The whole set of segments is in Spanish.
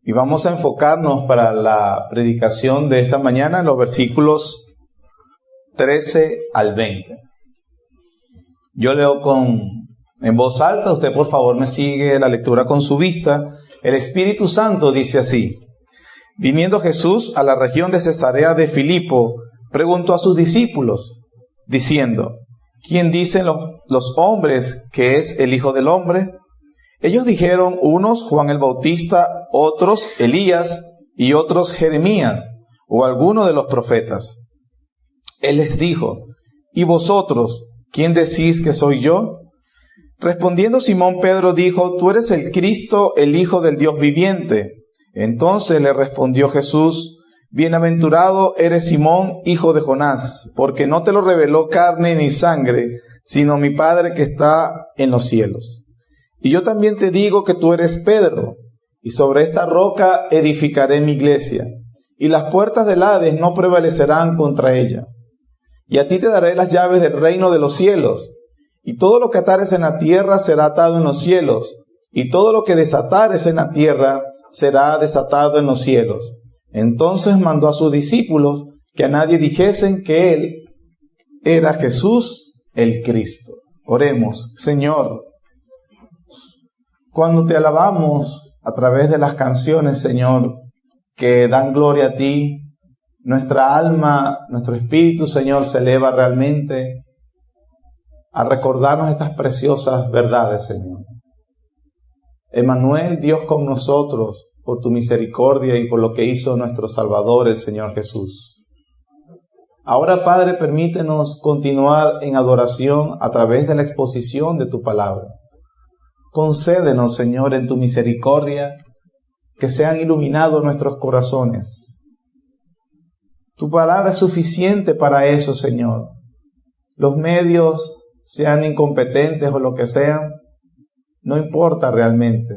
Y vamos a enfocarnos para la predicación de esta mañana en los versículos 13 al 20. Yo leo en voz alta, usted por favor me sigue la lectura con su vista. El Espíritu Santo dice así: Viniendo Jesús a la región de Cesarea de Filipo, preguntó a sus discípulos, diciendo: ¿Quién dicen los hombres que es el Hijo del Hombre? Ellos dijeron, unos Juan el Bautista, otros Elías y otros Jeremías o alguno de los profetas. Él les dijo: ¿Y vosotros, quién decís que soy yo? Respondiendo Simón Pedro dijo: Tú eres el Cristo, el Hijo del Dios viviente. Entonces le respondió Jesús: Bienaventurado eres Simón, hijo de Jonás, porque no te lo reveló carne ni sangre, sino mi Padre que está en los cielos. Y yo también te digo que tú eres Pedro, y sobre esta roca edificaré mi iglesia, y las puertas del Hades no prevalecerán contra ella. Y a ti te daré las llaves del reino de los cielos, y todo lo que atares en la tierra será atado en los cielos, y todo lo que desatares en la tierra será desatado en los cielos. Entonces mandó a sus discípulos que a nadie dijesen que él era Jesús el Cristo. Oremos. Señor, cuando te alabamos a través de las canciones, Señor, que dan gloria a ti, nuestra alma, nuestro espíritu, Señor, se eleva realmente a recordarnos estas preciosas verdades, Señor. Emmanuel, Dios con nosotros, por tu misericordia y por lo que hizo nuestro Salvador, el Señor Jesús. Ahora, Padre, permítenos continuar en adoración a través de la exposición de tu palabra. Concédenos, Señor, en tu misericordia, que sean iluminados nuestros corazones. Tu palabra es suficiente para eso, Señor. Los medios, sean incompetentes o lo que sean, no importa realmente.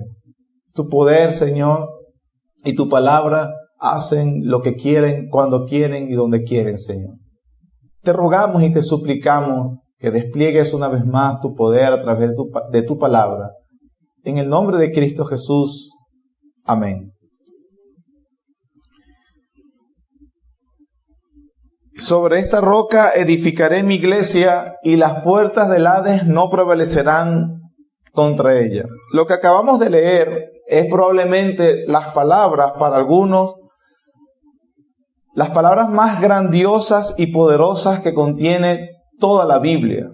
Tu poder, Señor, y tu palabra hacen lo que quieren, cuando quieren y donde quieren, Señor. Te rogamos y te suplicamos que despliegues una vez más tu poder a través de tu palabra. En el nombre de Cristo Jesús. Amén. Sobre esta roca edificaré mi iglesia y las puertas del Hades no prevalecerán contra ella. Lo que acabamos de leer es probablemente las palabras para algunos, las palabras más grandiosas y poderosas que contiene toda la Biblia.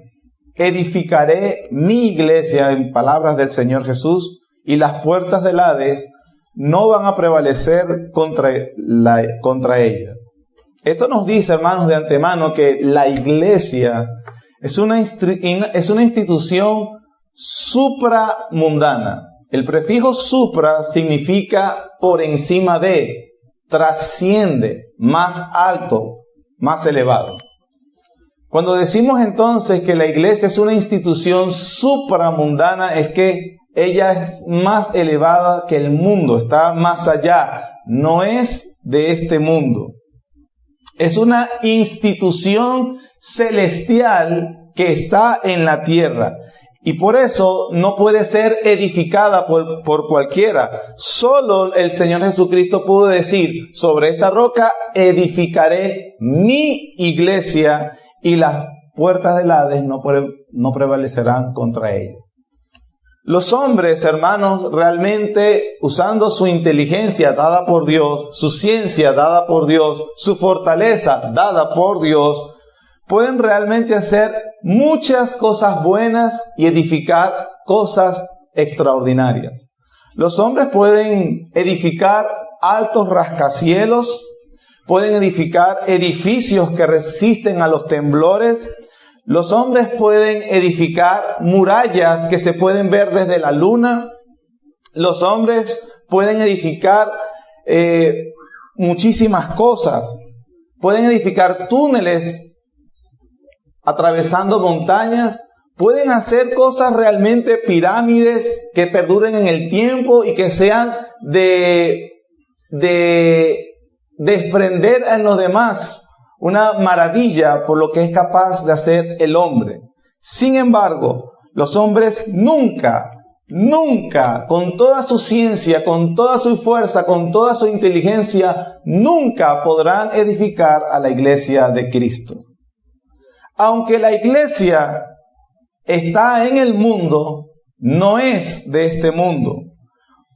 Edificaré mi iglesia, en palabras del Señor Jesús, y las puertas del Hades no van a prevalecer contra ella. Esto nos dice, hermanos, de antemano que la iglesia es una institución supramundana. El prefijo supra significa por encima de, trasciende, más alto, más elevado. Cuando decimos entonces que la iglesia es una institución supramundana, es que ella es más elevada que el mundo, está más allá, no es de este mundo. Es una institución celestial que está en la tierra. Y por eso no puede ser edificada por cualquiera. Solo el Señor Jesucristo pudo decir: sobre esta roca edificaré mi iglesia y las puertas del Hades no prevalecerán contra ella. Los hombres, hermanos, realmente usando su inteligencia dada por Dios, su ciencia dada por Dios, su fortaleza dada por Dios, pueden realmente hacer muchas cosas buenas y edificar cosas extraordinarias. Los hombres pueden edificar altos rascacielos, pueden edificar edificios que resisten a los temblores. Los hombres pueden edificar murallas que se pueden ver desde la luna. Los hombres pueden edificar muchísimas cosas. Pueden edificar túneles atravesando montañas. Pueden hacer cosas realmente, pirámides que perduren en el tiempo y que sean de desprender en los demás una maravilla por lo que es capaz de hacer el hombre. Sin embargo, los hombres nunca nunca, con toda su ciencia, con toda su fuerza, con toda su inteligencia, nunca podrán edificar a la iglesia de Cristo. Aunque la iglesia está en el mundo, no es de este mundo,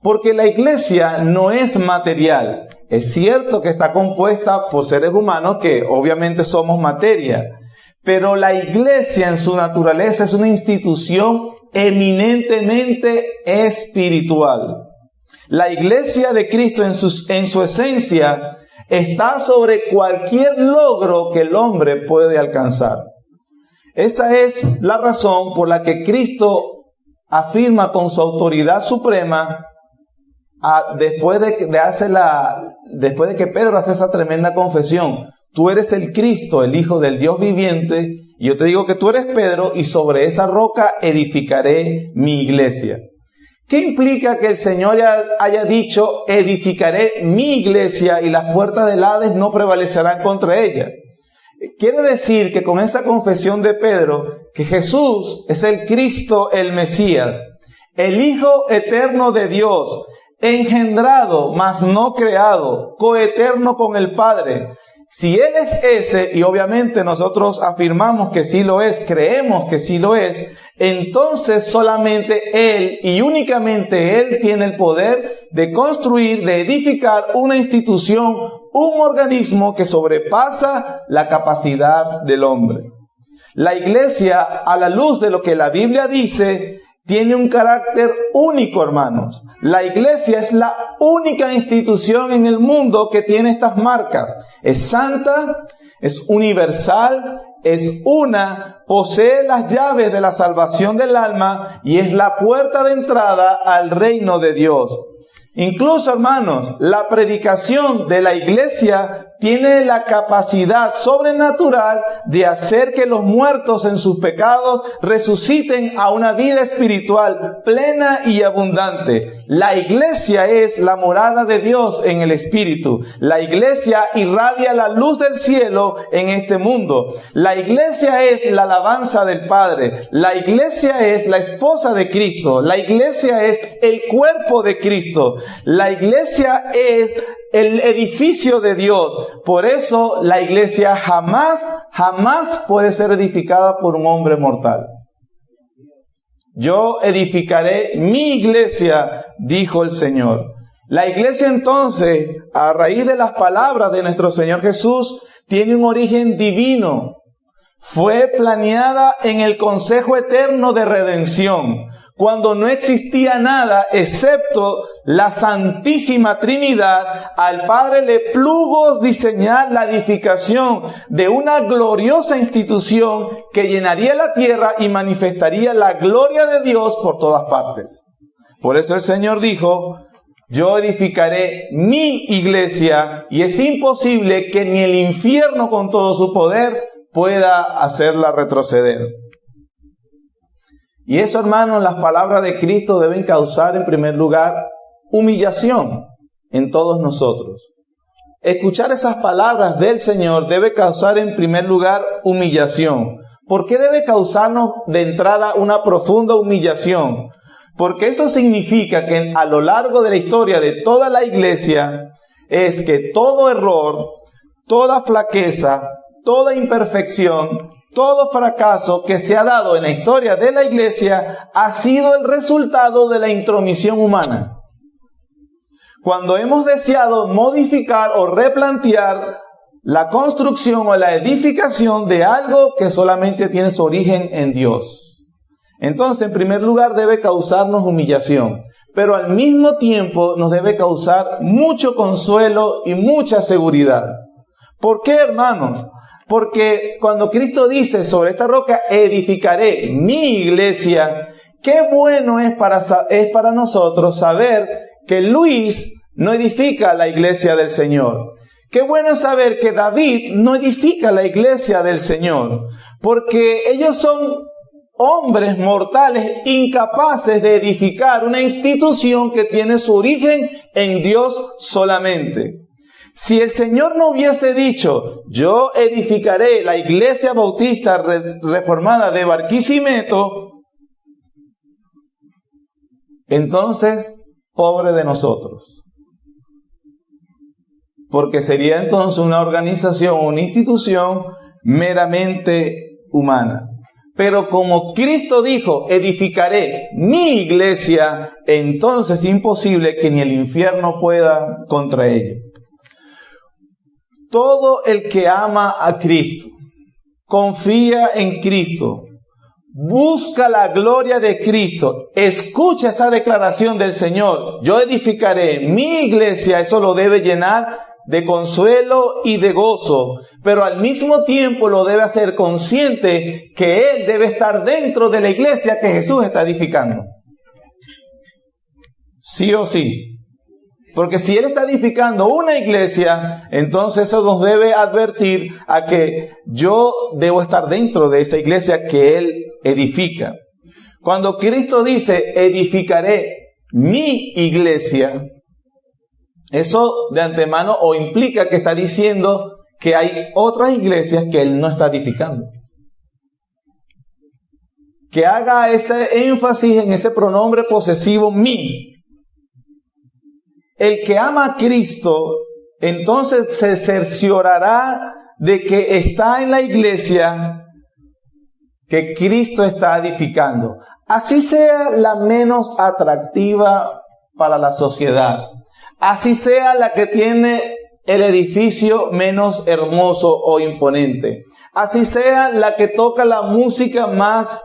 porque la iglesia no es material. Es cierto que está compuesta por seres humanos que obviamente somos materia, pero la iglesia en su naturaleza es una institución eminentemente espiritual. La iglesia de Cristo en su esencia está sobre cualquier logro que el hombre puede alcanzar. Esa es la razón por la que Cristo afirma con su autoridad suprema, después de que Pedro hace esa tremenda confesión: tú eres el Cristo, el Hijo del Dios viviente, y yo te digo que tú eres Pedro, y sobre esa roca edificaré mi iglesia. ¿Qué implica que el Señor haya dicho, edificaré mi iglesia y las puertas del Hades no prevalecerán contra ella? Quiere decir que con esa confesión de Pedro, que Jesús es el Cristo, el Mesías, el Hijo eterno de Dios, engendrado, mas no creado, coeterno con el Padre. Si Él es ese, y obviamente nosotros afirmamos que sí lo es, creemos que sí lo es, entonces solamente Él y únicamente Él tiene el poder de construir, de edificar una institución, un organismo que sobrepasa la capacidad del hombre. La iglesia, a la luz de lo que la Biblia dice, tiene un carácter único, hermanos. La iglesia es la única institución en el mundo que tiene estas marcas. Es santa, es universal, es una, posee las llaves de la salvación del alma y es la puerta de entrada al reino de Dios. Incluso, hermanos, la predicación de la iglesia tiene la capacidad sobrenatural de hacer que los muertos en sus pecados resuciten a una vida espiritual plena y abundante. La iglesia es la morada de Dios en el Espíritu. La iglesia irradia la luz del cielo en este mundo. La iglesia es la alabanza del Padre. La iglesia es la esposa de Cristo. La iglesia es el cuerpo de Cristo. La iglesia es el edificio de Dios. Por eso la iglesia jamás puede ser edificada por un hombre mortal. Yo edificaré mi iglesia, dijo el Señor. La iglesia entonces, a raíz de las palabras de nuestro Señor Jesús, tiene un origen divino. Fue planeada en el consejo eterno de redención, cuando no existía nada excepto la Santísima Trinidad. Al Padre le plugo diseñar la edificación de una gloriosa institución que llenaría la tierra y manifestaría la gloria de Dios por todas partes. Por eso el Señor dijo: yo edificaré mi iglesia, y es imposible que ni el infierno con todo su poder pueda hacerla retroceder. Y eso, hermanos, las palabras de Cristo deben causar en primer lugar humillación en todos nosotros. Escuchar esas palabras del Señor debe causar en primer lugar humillación. ¿Por qué debe causarnos de entrada una profunda humillación? Porque eso significa que a lo largo de la historia de toda la iglesia es que todo error, toda flaqueza, toda imperfección, todo fracaso que se ha dado en la historia de la iglesia ha sido el resultado de la intromisión humana. Cuando hemos deseado modificar o replantear la construcción o la edificación de algo que solamente tiene su origen en Dios. Entonces, en primer lugar, debe causarnos humillación, pero al mismo tiempo nos debe causar mucho consuelo y mucha seguridad. ¿Por qué, hermanos? Porque cuando Cristo dice: sobre esta roca edificaré mi iglesia, qué bueno es para nosotros saber que Luis no edifica la iglesia del Señor. Qué bueno es saber que David no edifica la iglesia del Señor, porque ellos son hombres mortales incapaces de edificar una institución que tiene su origen en Dios solamente. Si el Señor no hubiese dicho: yo edificaré la iglesia bautista reformada de Barquisimeto, entonces, pobre de nosotros. Porque sería entonces una organización, una institución meramente humana. Pero como Cristo dijo, edificaré mi iglesia, entonces es imposible que ni el infierno pueda contra ello. Todo el que ama a Cristo, confía en Cristo, busca la gloria de Cristo, escucha esa declaración del Señor, yo edificaré mi iglesia, eso lo debe llenar de consuelo y de gozo, pero al mismo tiempo lo debe hacer consciente que él debe estar dentro de la iglesia que Jesús está edificando. Sí o sí. Porque si él está edificando una iglesia, entonces eso nos debe advertir a que yo debo estar dentro de esa iglesia que él edifica. Cuando Cristo dice, edificaré mi iglesia, eso de antemano o implica que está diciendo que hay otras iglesias que él no está edificando. Que haga ese énfasis en ese pronombre posesivo mi. El que ama a Cristo, entonces se cerciorará de que está en la iglesia que Cristo está edificando. Así sea la menos atractiva para la sociedad. Así sea la que tiene el edificio menos hermoso o imponente. Así sea la que toca la música más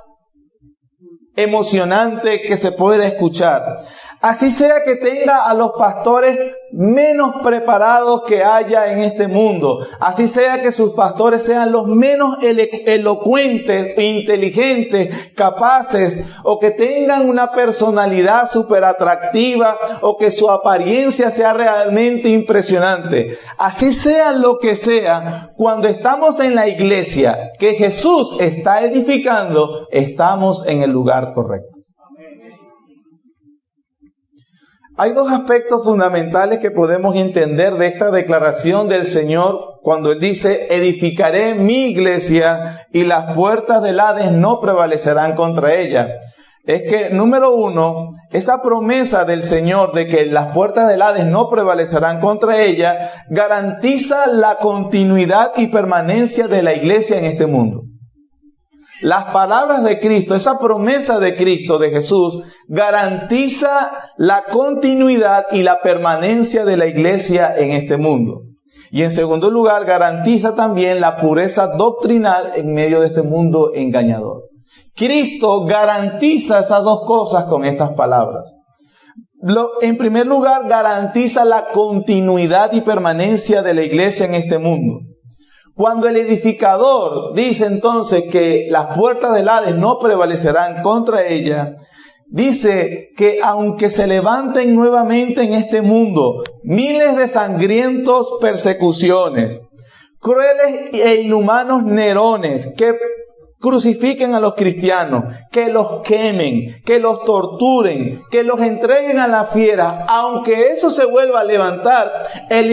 emocionante que se pueda escuchar. Así sea que tenga a los pastores menos preparados que haya en este mundo. Así sea que sus pastores sean los menos elocuentes, inteligentes, capaces, o que tengan una personalidad súper atractiva, o que su apariencia sea realmente impresionante. Así sea lo que sea, cuando estamos en la iglesia que Jesús está edificando, estamos en el lugar correcto. Hay dos aspectos fundamentales que podemos entender de esta declaración del Señor cuando Él dice, edificaré mi iglesia y las puertas del Hades no prevalecerán contra ella. Es que, número uno, esa promesa del Señor de que las puertas del Hades no prevalecerán contra ella, garantiza la continuidad y permanencia de la iglesia en este mundo. Las palabras de Cristo, esa promesa de Cristo, de Jesús, garantiza la continuidad y la permanencia de la iglesia en este mundo. Y en segundo lugar, garantiza también la pureza doctrinal en medio de este mundo engañador. Cristo garantiza esas dos cosas con estas palabras. En primer lugar, garantiza la continuidad y permanencia de la iglesia en este mundo. Cuando el edificador dice entonces que las puertas del Hades no prevalecerán contra ella, dice que aunque se levanten nuevamente en este mundo miles de sangrientos persecuciones, crueles e inhumanos Nerones que crucifiquen a los cristianos, que los quemen, que los torturen, que los entreguen a la fiera, aunque eso se vuelva a levantar, el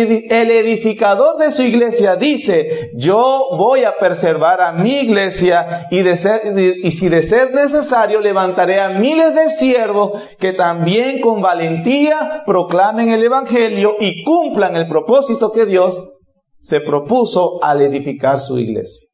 edificador de su iglesia dice, yo voy a preservar a mi iglesia y si de ser necesario levantaré a miles de siervos que también con valentía proclamen el evangelio y cumplan el propósito que Dios se propuso al edificar su iglesia.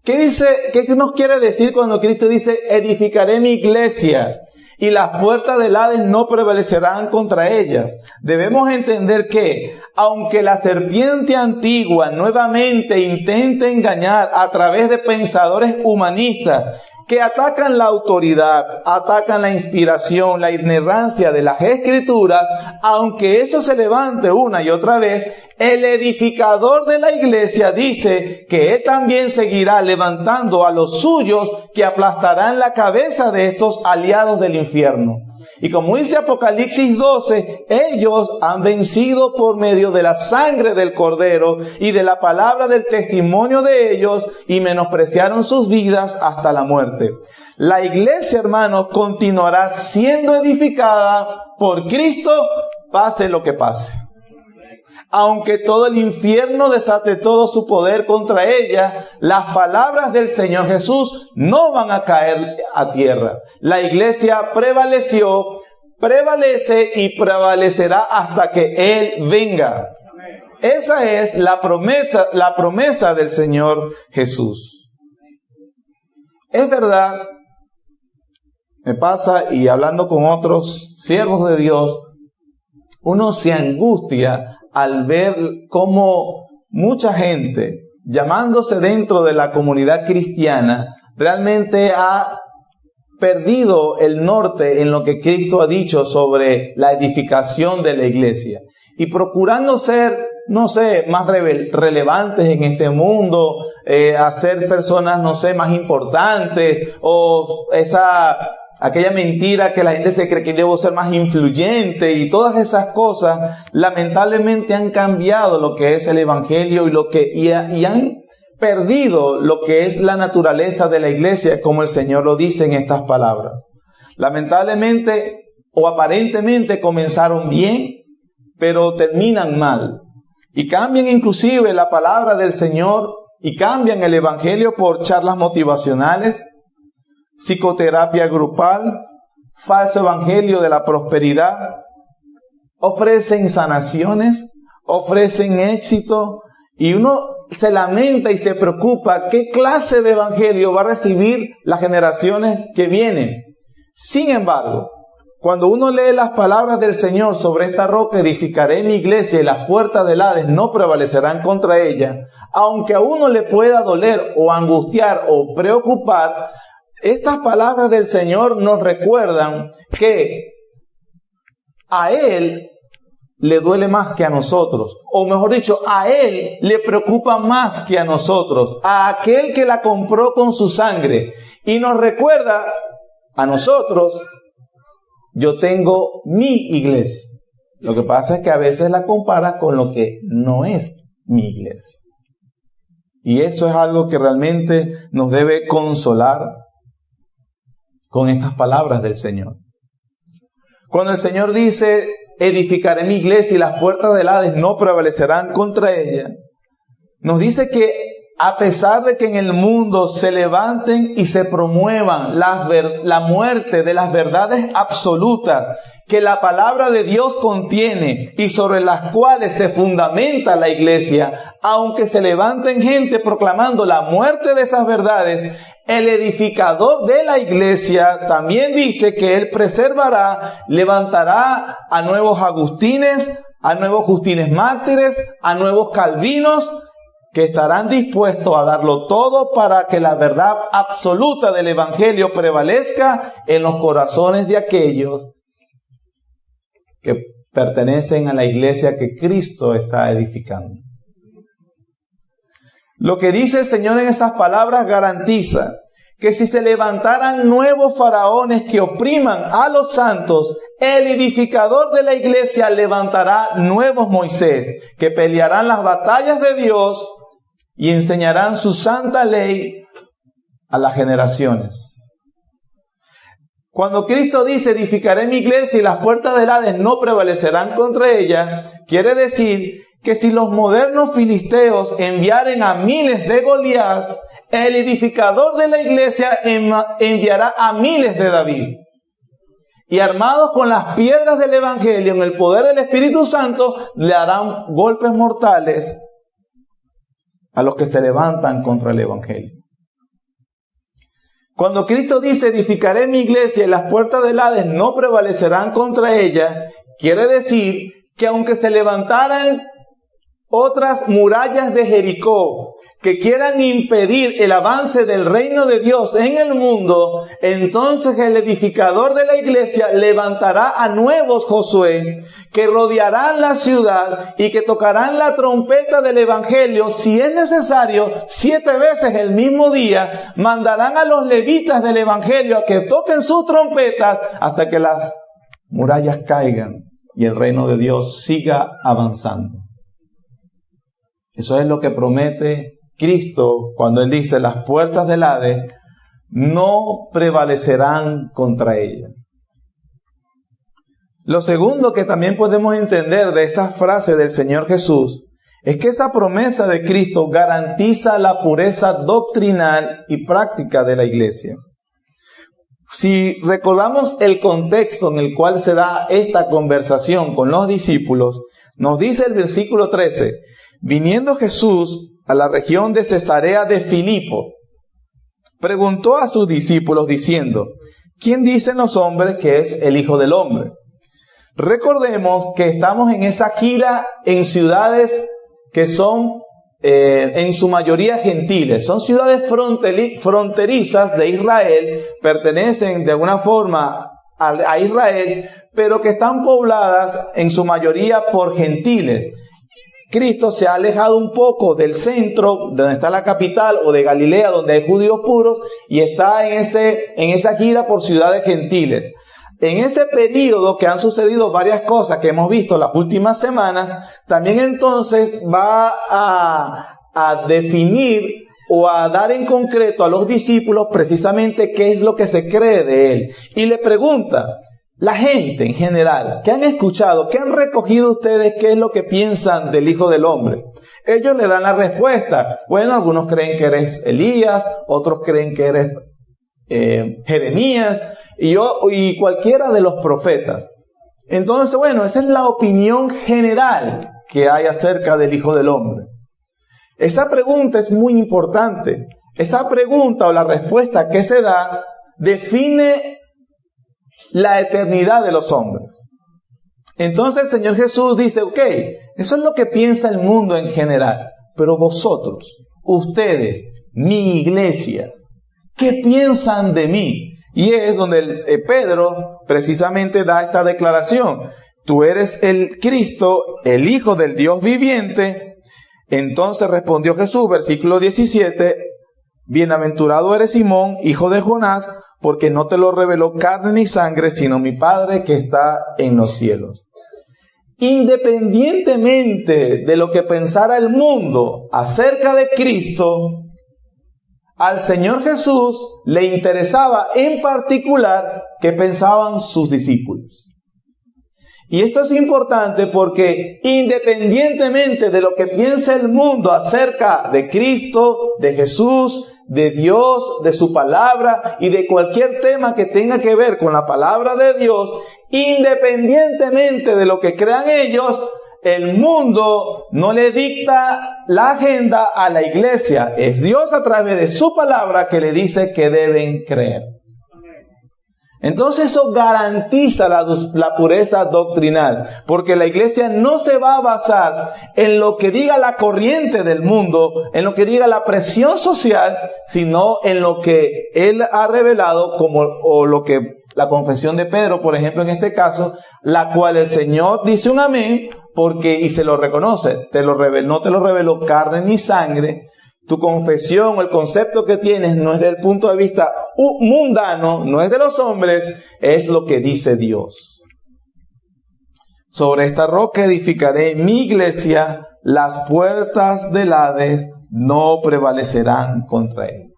¿Qué nos quiere decir cuando Cristo dice, edificaré mi iglesia y las puertas del Hades no prevalecerán contra ellas? Debemos entender que, aunque la serpiente antigua nuevamente intente engañar a través de pensadores humanistas que atacan la autoridad, atacan la inspiración, la inerrancia de las Escrituras, aunque eso se levante una y otra vez, el edificador de la iglesia dice que él también seguirá levantando a los suyos que aplastarán la cabeza de estos aliados del infierno. Y como dice Apocalipsis 12, ellos han vencido por medio de la sangre del Cordero y de la palabra del testimonio de ellos y menospreciaron sus vidas hasta la muerte. La iglesia, hermanos, continuará siendo edificada por Cristo, pase lo que pase. Aunque todo el infierno desate todo su poder contra ella, las palabras del Señor Jesús no van a caer a tierra. La iglesia prevaleció, prevalece y prevalecerá hasta que Él venga. Esa es la promesa del Señor Jesús. Es verdad, me pasa, y hablando con otros siervos de Dios, uno se angustia al ver cómo mucha gente, llamándose dentro de la comunidad cristiana, realmente ha perdido el norte en lo que Cristo ha dicho sobre la edificación de la iglesia. Y procurando ser, no sé, más relevantes en este mundo, hacer personas, no sé, más importantes, o aquella mentira que la gente se cree que debo ser más influyente, y todas esas cosas lamentablemente han cambiado lo que es el evangelio y han perdido lo que es la naturaleza de la iglesia, como el Señor lo dice en estas palabras. Lamentablemente o aparentemente comenzaron bien, pero terminan mal, y cambian inclusive la palabra del Señor y cambian el evangelio por charlas motivacionales, psicoterapia grupal, falso evangelio de la prosperidad. Ofrecen sanaciones, ofrecen éxito, y uno se lamenta y se preocupa qué clase de evangelio va a recibir las generaciones que vienen. Sin embargo, cuando uno lee las palabras del Señor: sobre esta roca edificaré mi iglesia y las puertas del Hades no prevalecerán contra ella, aunque a uno le pueda doler o angustiar o preocupar, estas palabras del Señor nos recuerdan que a Él le duele más que a nosotros, o mejor dicho, a Él le preocupa más que a nosotros, a aquel que la compró con su sangre, y nos recuerda a nosotros: yo tengo mi iglesia. Lo que pasa es que a veces la compara con lo que no es mi iglesia. Y eso es algo que realmente nos debe consolar con estas palabras del Señor. Cuando el Señor dice: edificaré mi iglesia y las puertas del Hades no prevalecerán contra ella, nos dice que a pesar de que en el mundo se levanten y se promuevan la muerte de las verdades absolutas que la palabra de Dios contiene y sobre las cuales se fundamenta la iglesia, aunque se levanten gente proclamando la muerte de esas verdades, el edificador de la iglesia también dice que Él preservará, levantará a nuevos Agustines, a nuevos Justines mártires, a nuevos Calvinos, que estarán dispuestos a darlo todo para que la verdad absoluta del evangelio prevalezca en los corazones de aquellos que pertenecen a la iglesia que Cristo está edificando. Lo que dice el Señor en esas palabras garantiza que si se levantaran nuevos faraones que opriman a los santos, el edificador de la iglesia levantará nuevos Moisés, que pelearán las batallas de Dios y enseñarán su santa ley a las generaciones. Cuando Cristo dice: edificaré mi iglesia y las puertas del Hades no prevalecerán contra ella, quiere decir que si los modernos filisteos enviaren a miles de Goliat, el edificador de la iglesia enviará a miles de David. Y armados con las piedras del evangelio, en el poder del Espíritu Santo, le harán golpes mortales a los que se levantan contra el evangelio. Cuando Cristo dice: edificaré mi iglesia y las puertas del Hades no prevalecerán contra ella, quiere decir que aunque se levantaran otras murallas de Jericó que quieran impedir el avance del reino de Dios en el mundo, entonces el edificador de la iglesia levantará a nuevos Josué que rodearán la ciudad y que tocarán la trompeta del evangelio, si es necesario, 7 veces el mismo día. Mandarán a los levitas del evangelio a que toquen sus trompetas hasta que las murallas caigan y el reino de Dios siga avanzando. Eso es lo que promete Cristo cuando Él dice: las puertas del Hades no prevalecerán contra ella. Lo segundo que también podemos entender de esta frase del Señor Jesús es que esa promesa de Cristo garantiza la pureza doctrinal y práctica de la iglesia. Si recordamos el contexto en el cual se da esta conversación con los discípulos, nos dice el versículo 13, viniendo Jesús a la región de Cesarea de Filipo, preguntó a sus discípulos diciendo, ¿quién dicen los hombres que es el Hijo del Hombre? Recordemos que estamos en esa gira en ciudades que son en su mayoría gentiles. Son ciudades fronterizas de Israel, pertenecen de alguna forma a Israel, pero que están pobladas en su mayoría por gentiles. Cristo se ha alejado un poco del centro, donde está la capital, o de Galilea, donde hay judíos puros, y está en esa gira por ciudades gentiles. En ese periodo que han sucedido varias cosas que hemos visto las últimas semanas, también entonces va a definir o a dar en concreto a los discípulos precisamente qué es lo que se cree de él. Y le pregunta, la gente en general, ¿qué han escuchado? ¿Qué han recogido ustedes? ¿Qué es lo que piensan del Hijo del Hombre? Ellos le dan la respuesta. Bueno, algunos creen que eres Elías, otros creen que eres Jeremías y cualquiera de los profetas. Entonces, bueno, esa es la opinión general que hay acerca del Hijo del Hombre. Esa pregunta es muy importante. Esa pregunta o la respuesta que se da define la eternidad de los hombres. Entonces el Señor Jesús dice, ok, eso es lo que piensa el mundo en general, pero vosotros, ustedes, mi iglesia, ¿qué piensan de mí? Y es donde Pedro precisamente da esta declaración. Tú eres el Cristo, el Hijo del Dios viviente. Entonces respondió Jesús, versículo 17, bienaventurado eres Simón, hijo de Jonás, porque no te lo reveló carne ni sangre, sino mi Padre que está en los cielos. Independientemente de lo que pensara el mundo acerca de Cristo, al Señor Jesús le interesaba en particular qué pensaban sus discípulos. Y esto es importante porque independientemente de lo que piense el mundo acerca de Cristo, de Jesús, de Dios, de su palabra y de cualquier tema que tenga que ver con la palabra de Dios, independientemente de lo que crean ellos, el mundo no le dicta la agenda a la iglesia. Es Dios a través de su palabra que le dice que deben creer. Entonces eso garantiza la pureza doctrinal, porque la iglesia no se va a basar en lo que diga la corriente del mundo, en lo que diga la presión social, sino en lo que Él ha revelado, o lo que la confesión de Pedro, por ejemplo, en este caso, la cual el Señor dice un amén, y se lo reconoce, no te lo reveló carne ni sangre. Tu confesión, el concepto que tienes no es del punto de vista mundano, no es de los hombres, es lo que dice Dios. Sobre esta roca edificaré mi iglesia, las puertas del Hades no prevalecerán contra él.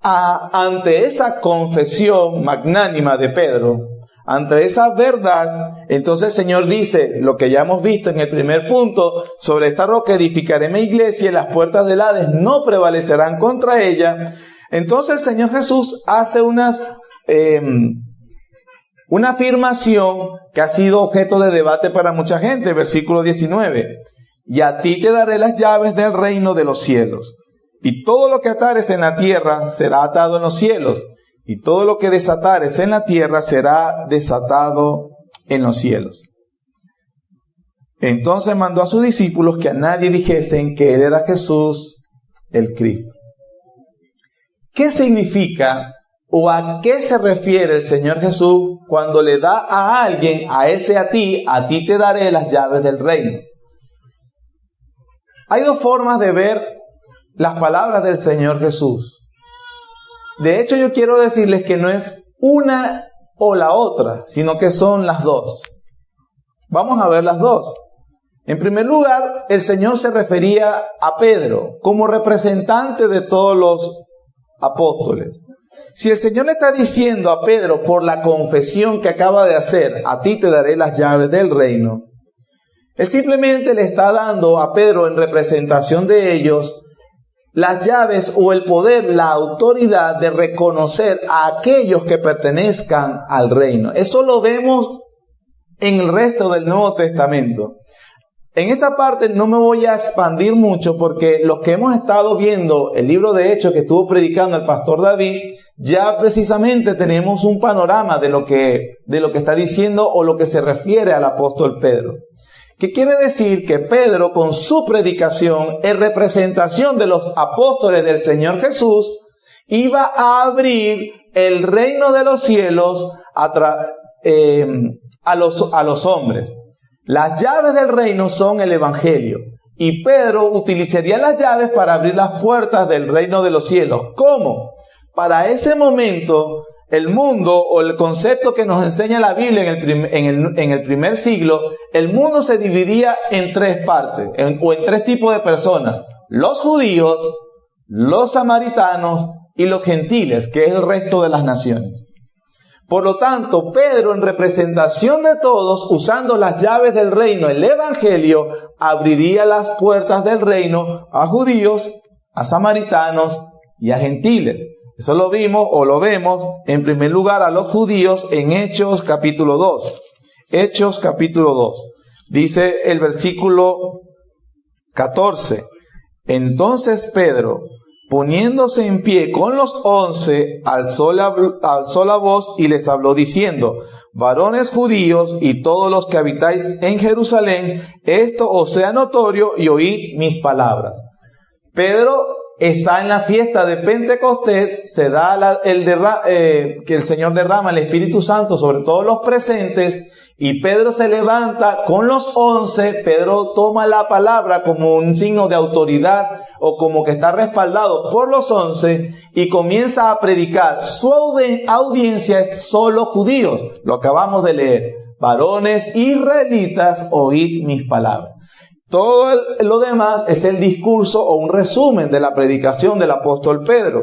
Ante esa confesión magnánima de Pedro, ante esa verdad, entonces el Señor dice lo que ya hemos visto en el primer punto: sobre esta roca edificaré mi iglesia y las puertas del Hades no prevalecerán contra ella. Entonces el Señor Jesús hace una afirmación que ha sido objeto de debate para mucha gente. Versículo 19: y a ti te daré las llaves del reino de los cielos, y todo lo que atares en la tierra será atado en los cielos, y todo lo que desatares en la tierra será desatado en los cielos. Entonces mandó a sus discípulos que a nadie dijesen que Él era Jesús el Cristo. ¿Qué significa o a qué se refiere el Señor Jesús cuando le da a alguien, a ti te daré las llaves del reino? Hay dos formas de ver las palabras del Señor Jesús. De hecho, yo quiero decirles que no es una o la otra, sino que son las dos. Vamos a ver las dos. En primer lugar, el Señor se refería a Pedro como representante de todos los apóstoles. Si el Señor le está diciendo a Pedro por la confesión que acaba de hacer, a ti te daré las llaves del reino, Él simplemente le está dando a Pedro en representación de ellos las llaves o el poder, la autoridad de reconocer a aquellos que pertenezcan al reino. Eso lo vemos en el resto del Nuevo Testamento. En esta parte no me voy a expandir mucho porque los que hemos estado viendo el libro de Hechos que estuvo predicando el pastor David, ya precisamente tenemos un panorama de lo que está diciendo o lo que se refiere al apóstol Pedro. ¿Qué quiere decir? Que Pedro, con su predicación en representación de los apóstoles del Señor Jesús, iba a abrir el reino de los cielos a los hombres. Las llaves del reino son el evangelio. Y Pedro utilizaría las llaves para abrir las puertas del reino de los cielos. ¿Cómo? Para ese momento, el mundo o el concepto que nos enseña la Biblia en el primer siglo, el mundo se dividía en tres partes, en tres tipos de personas. Los judíos, los samaritanos y los gentiles, que es el resto de las naciones. Por lo tanto, Pedro, en representación de todos, usando las llaves del reino, el evangelio, abriría las puertas del reino a judíos, a samaritanos y a gentiles. Eso lo vimos o lo vemos en primer lugar a los judíos en Hechos capítulo 2. Hechos capítulo 2. Dice el versículo 14. Entonces Pedro, poniéndose en pie con los 11, alzó la voz y les habló diciendo: varones judíos y todos los que habitáis en Jerusalén, esto os sea notorio y oíd mis palabras. Pedro está en la fiesta de Pentecostés, se da que el Señor derrama el Espíritu Santo sobre todos los presentes, y Pedro se levanta con los 11, Pedro toma la palabra como un signo de autoridad o como que está respaldado por los 11 y comienza a predicar. Su audiencia es solo judíos, lo acabamos de leer. Varones israelitas, oíd mis palabras. Todo lo demás es el discurso o un resumen de la predicación del apóstol Pedro.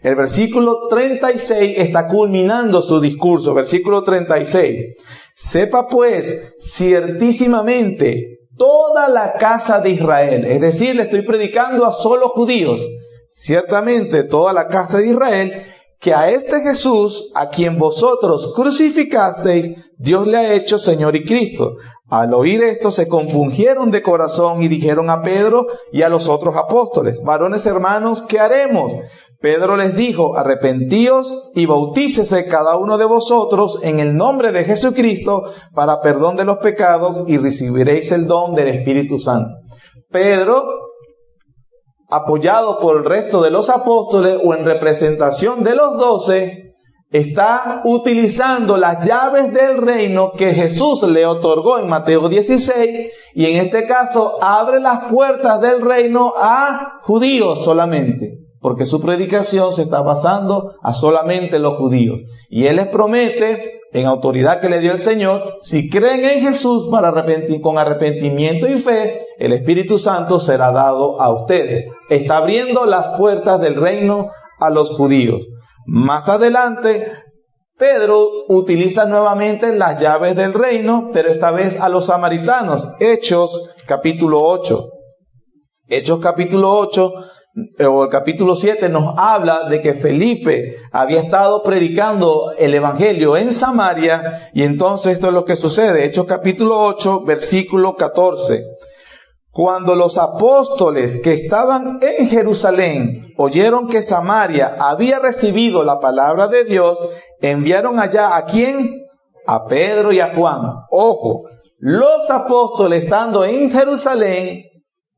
El versículo 36 está culminando su discurso. Versículo 36. Sepa pues ciertísimamente toda la casa de Israel. Es decir, le estoy predicando a solo judíos. Ciertamente toda la casa de Israel, que a este Jesús, a quien vosotros crucificasteis, Dios le ha hecho Señor y Cristo. Al oír esto se compungieron de corazón y dijeron a Pedro y a los otros apóstoles: varones hermanos, ¿qué haremos? Pedro les dijo: arrepentíos y bautícese cada uno de vosotros en el nombre de Jesucristo para perdón de los pecados y recibiréis el don del Espíritu Santo. Pedro, apoyado por el resto de los apóstoles o en representación de los 12, está utilizando las llaves del reino que Jesús le otorgó en Mateo 16, y en este caso abre las puertas del reino a judíos solamente, porque su predicación se está basando a solamente los judíos. Y Él les promete, en autoridad que le dio el Señor, si creen en Jesús con arrepentimiento y fe, el Espíritu Santo será dado a ustedes. Está abriendo las puertas del reino a los judíos. Más adelante, Pedro utiliza nuevamente las llaves del reino, pero esta vez a los samaritanos. Hechos capítulo 8. Hechos capítulo 8 o el capítulo 7 nos habla de que Felipe había estado predicando el evangelio en Samaria, y entonces esto es lo que sucede. Hechos capítulo 8, versículo 14. Cuando los apóstoles que estaban en Jerusalén oyeron que Samaria había recibido la palabra de Dios, enviaron allá ¿a quién? A Pedro y a Juan. Ojo, los apóstoles estando en Jerusalén,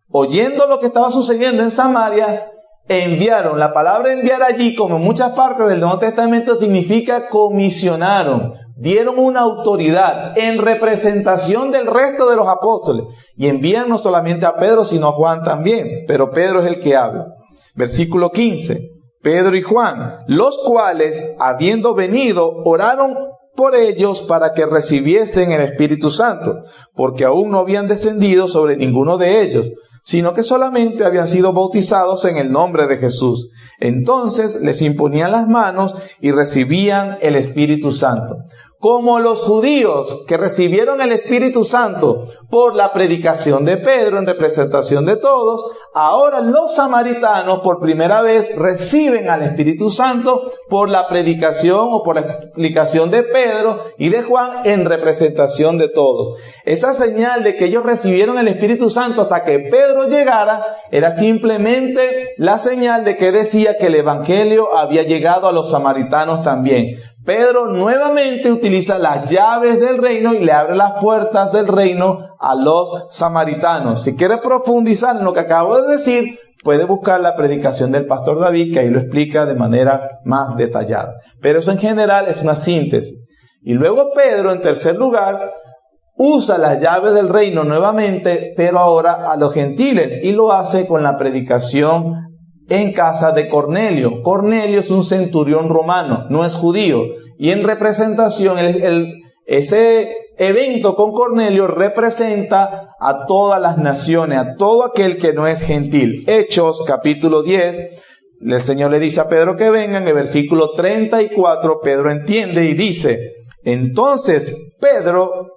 oyendo lo que estaba sucediendo en Samaria, enviaron. La palabra enviar allí, como en muchas partes del Nuevo Testamento, significa comisionaron. Dieron una autoridad en representación del resto de los apóstoles. Y envían no solamente a Pedro, sino a Juan también. Pero Pedro es el que habla. Versículo 15. Pedro y Juan, los cuales, habiendo venido, oraron por ellos para que recibiesen el Espíritu Santo, porque aún no habían descendido sobre ninguno de ellos, sino que solamente habían sido bautizados en el nombre de Jesús. Entonces les imponían las manos y recibían el Espíritu Santo. Como los judíos que recibieron el Espíritu Santo por la predicación de Pedro en representación de todos, ahora los samaritanos por primera vez reciben al Espíritu Santo por la predicación o por la explicación de Pedro y de Juan en representación de todos. Esa señal de que ellos recibieron el Espíritu Santo hasta que Pedro llegara era simplemente la señal de que decía que el Evangelio había llegado a los samaritanos también. Pedro nuevamente utiliza las llaves del reino y le abre las puertas del reino a los samaritanos. Si quiere profundizar en lo que acabo de decir, puede buscar la predicación del pastor David, que ahí lo explica de manera más detallada. Pero eso en general es una síntesis. Y luego Pedro, en tercer lugar, usa las llaves del reino nuevamente, pero ahora a los gentiles, y lo hace con la predicación en casa de Cornelio. Cornelio es un centurión romano, no es judío. Y en representación, ese evento con Cornelio representa a todas las naciones, a todo aquel que no es gentil. Hechos, capítulo 10, el Señor le dice a Pedro que venga. En el versículo 34, Pedro entiende y dice: entonces Pedro,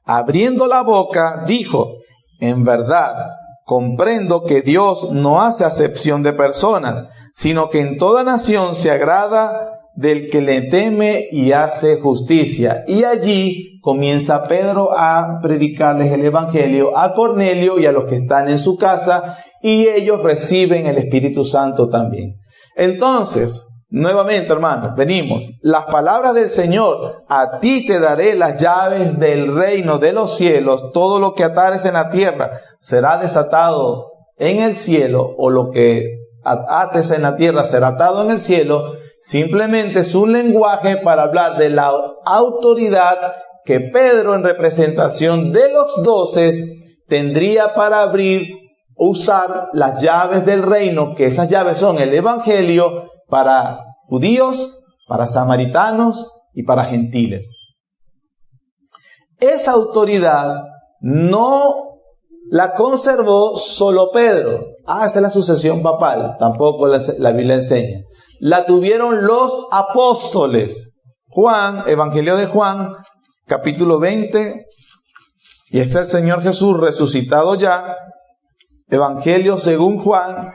abriendo la boca, dijo: en verdad, comprendo que Dios no hace acepción de personas, sino que en toda nación se agrada del que le teme y hace justicia. Y allí comienza Pedro a predicarles el Evangelio a Cornelio y a los que están en su casa, y ellos reciben el Espíritu Santo también. Entonces, nuevamente, hermanos, venimos. Las palabras del Señor: a ti te daré las llaves del reino de los cielos. Todo lo que atares en la tierra será desatado en el cielo, o lo que ates en la tierra será atado en el cielo. Simplemente es un lenguaje para hablar de la autoridad que Pedro, en representación de los 12, tendría para abrir, usar las llaves del reino, que esas llaves son el Evangelio, para judíos, para samaritanos y para gentiles. Esa autoridad no la conservó solo Pedro. Esa es la sucesión papal. Tampoco la Biblia enseña. La tuvieron los apóstoles. Juan, Evangelio de Juan, capítulo 20. Y está el Señor Jesús resucitado ya. Evangelio según Juan,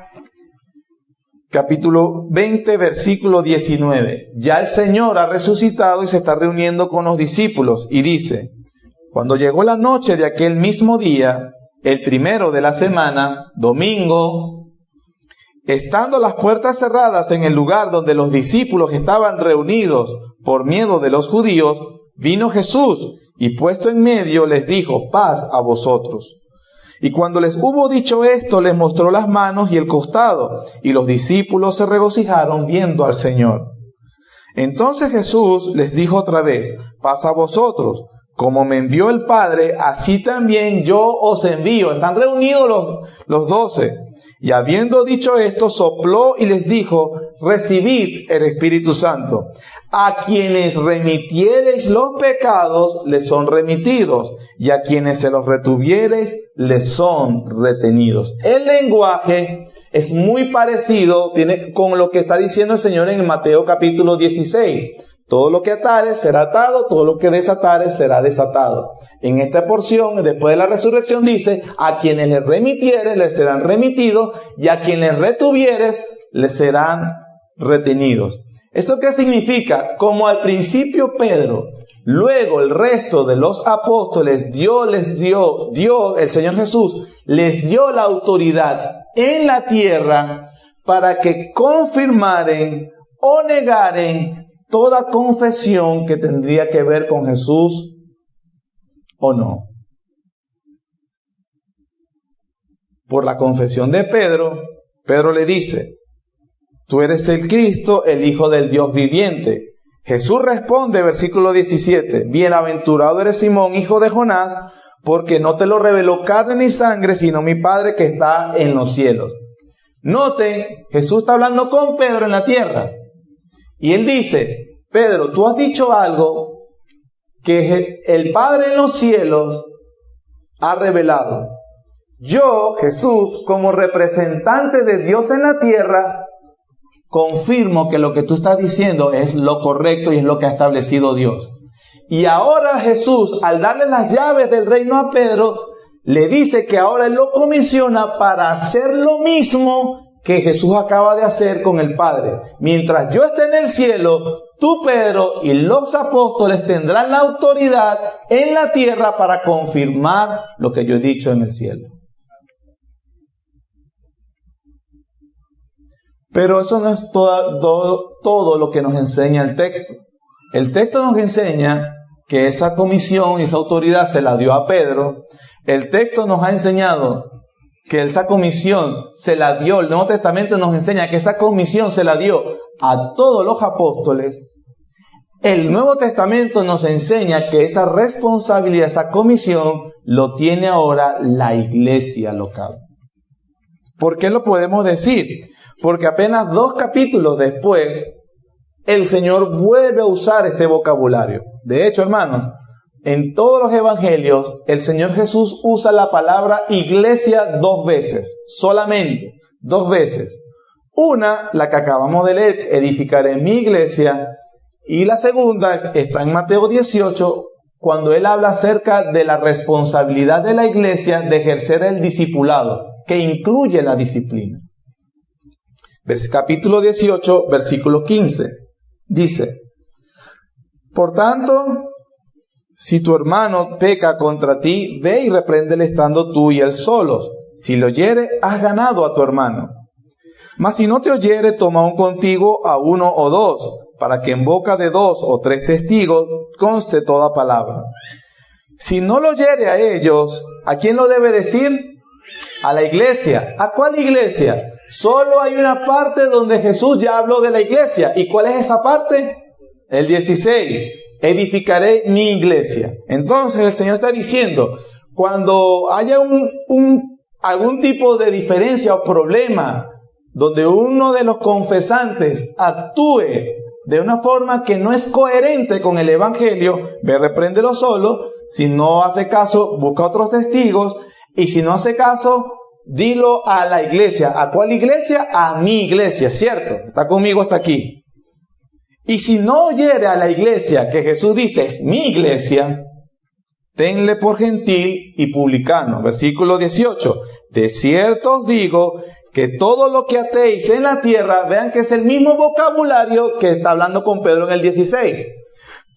capítulo 20, versículo 19. Ya el Señor ha resucitado y se está reuniendo con los discípulos. Y dice: cuando llegó la noche de aquel mismo día, el primero de la semana, domingo, estando las puertas cerradas en el lugar donde los discípulos estaban reunidos por miedo de los judíos, vino Jesús y puesto en medio les dijo: paz a vosotros. Y cuando les hubo dicho esto, les mostró las manos y el costado, y los discípulos se regocijaron viendo al Señor. Entonces Jesús les dijo otra vez: paz a vosotros. Como me envió el Padre, así también yo os envío. Están reunidos los 12. Y habiendo dicho esto, sopló y les dijo: recibid el Espíritu Santo. A quienes remitiereis los pecados, les son remitidos. Y a quienes se los retuviereis, les son retenidos. El lenguaje es muy parecido con lo que está diciendo el Señor en Mateo capítulo 16. Todo lo que atares será atado, todo lo que desatares será desatado. En esta porción, después de la resurrección, dice: a quienes les remitieres, les serán remitidos, y a quienes retuvieres, les serán retenidos. ¿Eso qué significa? Como al principio Pedro, luego el resto de los apóstoles, Dios, el Señor Jesús, les dio la autoridad en la tierra para que confirmaren o negaren toda confesión que tendría que ver con Jesús o no. Por la confesión de Pedro, Pedro le dice: tú eres el Cristo, el Hijo del Dios viviente. Jesús responde, versículo 17: bienaventurado eres Simón, hijo de Jonás, porque no te lo reveló carne ni sangre, sino mi Padre que está en los cielos. Noten, Jesús está hablando con Pedro en la tierra. Y él dice: Pedro, tú has dicho algo que el Padre en los cielos ha revelado. yo, Jesús, como representante de Dios en la tierra, confirmo que lo que tú estás diciendo es lo correcto y es lo que ha establecido Dios. Y ahora Jesús, al darle las llaves del reino a Pedro, le dice que ahora Él lo comisiona para hacer lo mismo que Jesús acaba de hacer con el Padre. Mientras yo esté en el cielo, tú, Pedro, y los apóstoles tendrán la autoridad en la tierra para confirmar lo que yo he dicho en el cielo. Pero eso no es todo lo que nos enseña el texto. El texto nos enseña que esa comisión y esa autoridad se la dio a Pedro. El texto nos ha enseñado que esa comisión se la dio, el Nuevo Testamento nos enseña que esa comisión se la dio a todos los apóstoles. El Nuevo Testamento nos enseña que esa responsabilidad, esa comisión, lo tiene ahora la iglesia local. ¿Por qué lo podemos decir? Porque apenas 2 capítulos después, el Señor vuelve a usar este vocabulario. De hecho, hermanos, en todos los evangelios, el Señor Jesús usa la palabra iglesia 2 veces, solamente 2 veces. Una, la que acabamos de leer, edificaré mi iglesia, y la segunda está en Mateo 18, cuando Él habla acerca de la responsabilidad de la iglesia de ejercer el discipulado, que incluye la disciplina. Capítulo 18, versículo 15, dice: por tanto, si tu hermano peca contra ti, ve y repréndele estando tú y él solos. Si lo oyere, has ganado a tu hermano. Mas si no te oyere, toma aún contigo a 1 o 2, para que en boca de 2 o 3 testigos conste toda palabra. Si no lo oyere a ellos, ¿a quién lo debe decir? A la iglesia. ¿A cuál iglesia? Solo hay una parte donde Jesús ya habló de la iglesia. ¿Y cuál es esa parte? El 16. Edificaré mi iglesia. Entonces el Señor está diciendo, cuando haya algún tipo de diferencia o problema, donde uno de los confesantes actúe de una forma que no es coherente con el evangelio, ve, repréndelo solo. Si no hace caso, busca otros testigos. Y si no hace caso, dilo a la iglesia. ¿A cuál iglesia? A mi iglesia, ¿cierto? Está conmigo hasta aquí. Y si no oyere a la iglesia, que Jesús dice es mi iglesia, tenle por gentil y publicano. Versículo 18. De cierto os digo que todo lo que atéis en la tierra, vean que es el mismo vocabulario que está hablando con Pedro en el 16.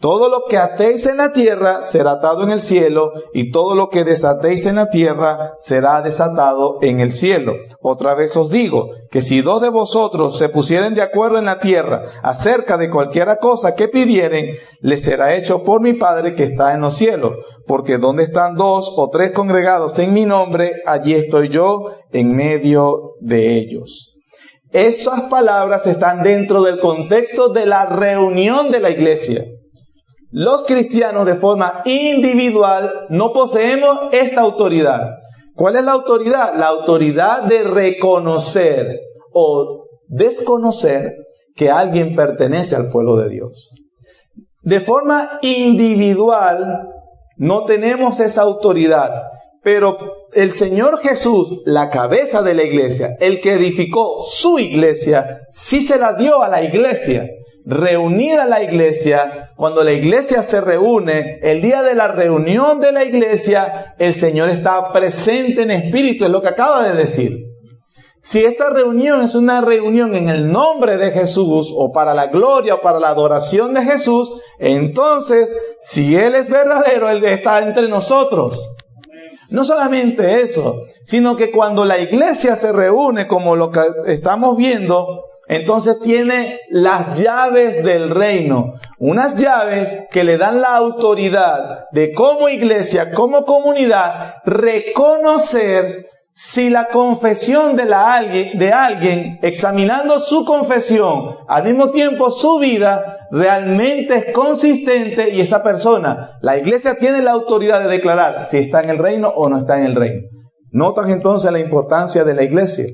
Todo lo que atéis en la tierra será atado en el cielo, y todo lo que desatéis en la tierra será desatado en el cielo. Otra vez os digo, que si 2 de vosotros se pusieren de acuerdo en la tierra acerca de cualquiera cosa que pidieren, les será hecho por mi Padre que está en los cielos. Porque donde están 2 o 3 congregados en mi nombre, allí estoy yo en medio de ellos. Esas palabras están dentro del contexto de la reunión de la iglesia. Los cristianos de forma individual no poseemos esta autoridad. ¿Cuál es la autoridad? La autoridad de reconocer o desconocer que alguien pertenece al pueblo de Dios. De forma individual no tenemos esa autoridad, pero el Señor Jesús, la cabeza de la iglesia, el que edificó su iglesia, sí se la dio a la iglesia. Reunida la iglesia, cuando la iglesia se reúne, el día de la reunión de la iglesia, el Señor está presente en espíritu, es lo que acaba de decir. Si esta reunión es una reunión en el nombre de Jesús, o para la gloria o para la adoración de Jesús, entonces, si Él es verdadero, Él está entre nosotros. No solamente eso, sino que cuando la iglesia se reúne, como lo que estamos viendo, entonces tiene las llaves del reino, unas llaves que le dan la autoridad de como iglesia, como comunidad, reconocer si la confesión de alguien, examinando su confesión, al mismo tiempo su vida, realmente es consistente, y esa persona, la iglesia tiene la autoridad de declarar si está en el reino o no está en el reino. ¿Notas entonces la importancia de la iglesia?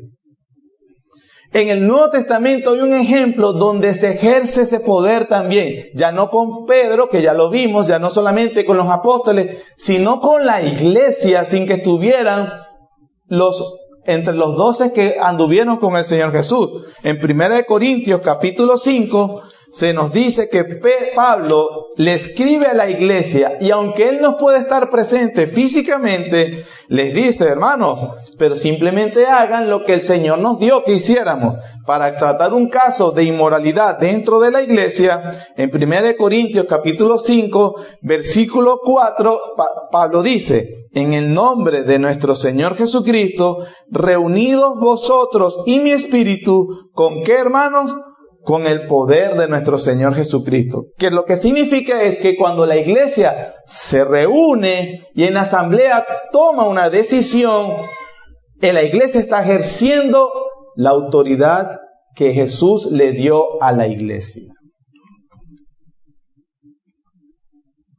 En el Nuevo Testamento hay un ejemplo donde se ejerce ese poder también, ya no con Pedro, que ya lo vimos, ya no solamente con los apóstoles, sino con la iglesia, sin que estuvieran entre los 12 que anduvieron con el Señor Jesús. En 1 Corintios capítulo 5 se nos dice que Pablo le escribe a la iglesia y aunque él no puede estar presente físicamente, les dice, hermanos, pero simplemente hagan lo que el Señor nos dio que hiciéramos. Para tratar un caso de inmoralidad dentro de la iglesia, en 1 Corintios capítulo 5, versículo 4, Pablo dice, en el nombre de nuestro Señor Jesucristo, reunidos vosotros y mi espíritu, ¿con qué, hermanos? Con el poder de nuestro Señor Jesucristo. Que lo que significa es que cuando la iglesia se reúne y en la asamblea toma una decisión, la iglesia está ejerciendo la autoridad que Jesús le dio a la iglesia.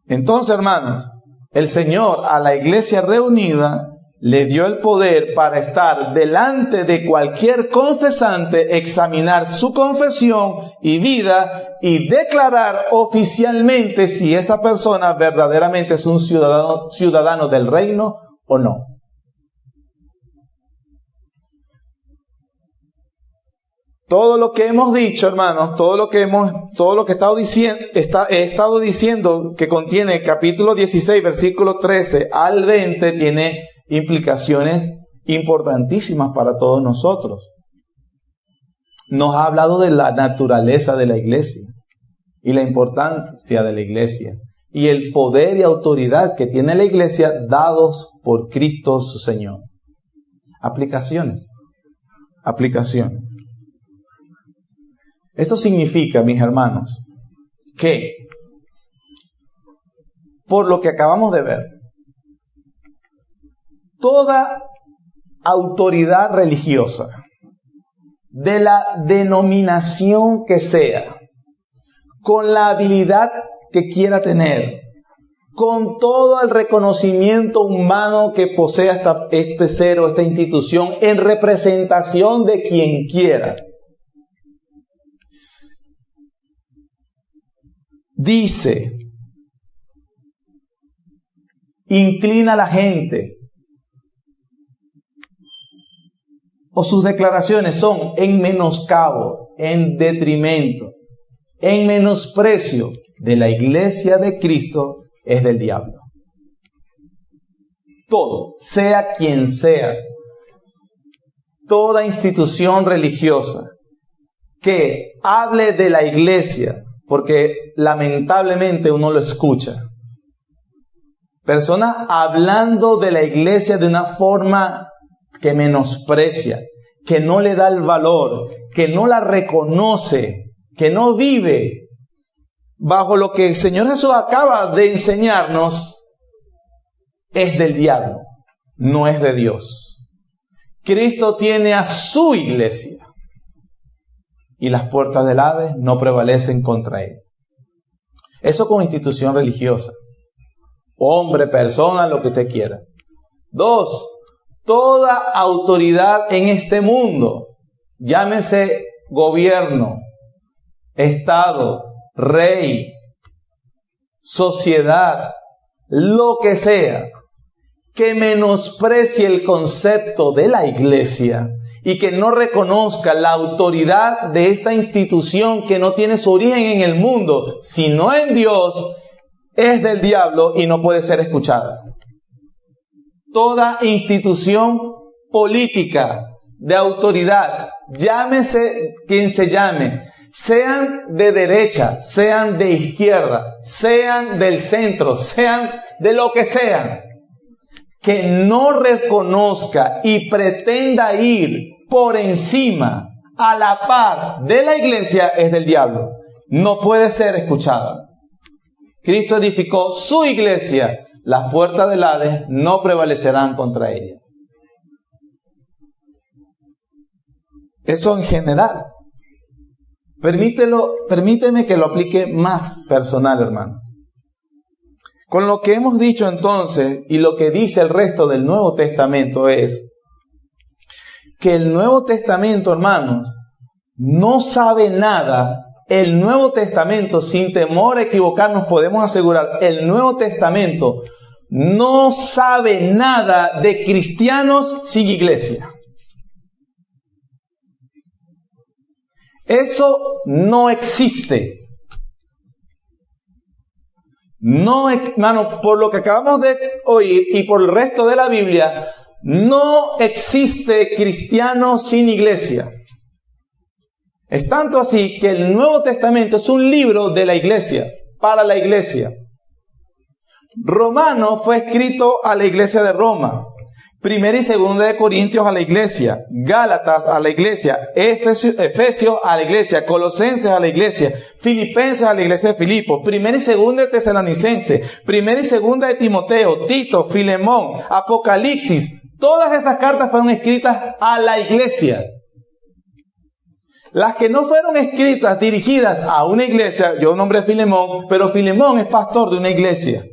Entonces, hermanos, el Señor a la iglesia reunida le dio el poder para estar delante de cualquier confesante, examinar su confesión y vida y declarar oficialmente si esa persona verdaderamente es un ciudadano del reino o no. Todo lo que hemos dicho, hermanos, todo lo que he estado diciendo que contiene el capítulo 16, versículo 13 al 20, tiene implicaciones importantísimas para todos nosotros. Nos ha hablado de la naturaleza de la iglesia y la importancia de la iglesia y el poder y autoridad que tiene la iglesia dados por Cristo su Señor. Aplicaciones. Esto significa, mis hermanos, que por lo que acabamos de ver, toda autoridad religiosa, de la denominación que sea, con la habilidad que quiera tener, con todo el reconocimiento humano que posea este ser o esta institución en representación de quien quiera, dice, inclina a la gente, o sus declaraciones son en menoscabo, en detrimento, en menosprecio de la iglesia de Cristo, es del diablo. Todo, sea quien sea, toda institución religiosa que hable de la iglesia, porque lamentablemente uno lo escucha, personas hablando de la iglesia de una forma que menosprecia, que no le da el valor, que no la reconoce, que no vive bajo lo que el Señor Jesús acaba de enseñarnos, es del diablo, no es de Dios. Cristo tiene a su iglesia y las puertas del Hades no prevalecen contra él. Eso como institución religiosa. Hombre, persona, lo que usted quiera. 2, toda autoridad en este mundo, llámese gobierno, Estado, rey, sociedad, lo que sea, que menosprecie el concepto de la iglesia y que no reconozca la autoridad de esta institución que no tiene su origen en el mundo, sino en Dios, es del diablo y no puede ser escuchada. Toda institución política de autoridad, llámese quien se llame, sean de derecha, sean de izquierda, sean del centro, sean de lo que sean, que no reconozca y pretenda ir por encima, a la par de la iglesia, es del diablo. No puede ser escuchada. Cristo edificó su iglesia. Las puertas del Hades no prevalecerán contra ella. Eso en general. Permíteme que lo aplique más personal, hermano. Con lo que hemos dicho entonces y lo que dice el resto del Nuevo Testamento es que el Nuevo Testamento, hermanos, no sabe nada. El Nuevo Testamento, sin temor a equivocarnos, podemos asegurar, el Nuevo Testamento no sabe nada de cristianos sin iglesia. Eso no existe. No, hermano, por lo que acabamos de oír y por el resto de la Biblia, no existe cristiano sin iglesia. Es tanto así que el Nuevo Testamento es un libro de la iglesia, para la iglesia. Romano fue escrito a la iglesia de Roma. Primera y segunda de Corintios a la iglesia. Gálatas a la iglesia. Efesios a la iglesia. Colosenses a la iglesia. Filipenses a la iglesia de Filipos. Primera y segunda de Tesalonicenses. Primera y segunda de Timoteo. Tito, Filemón, Apocalipsis. Todas esas cartas fueron escritas a la iglesia. Las que no fueron escritas, dirigidas a una iglesia, yo nombré Filemón, pero Filemón es pastor de una iglesia.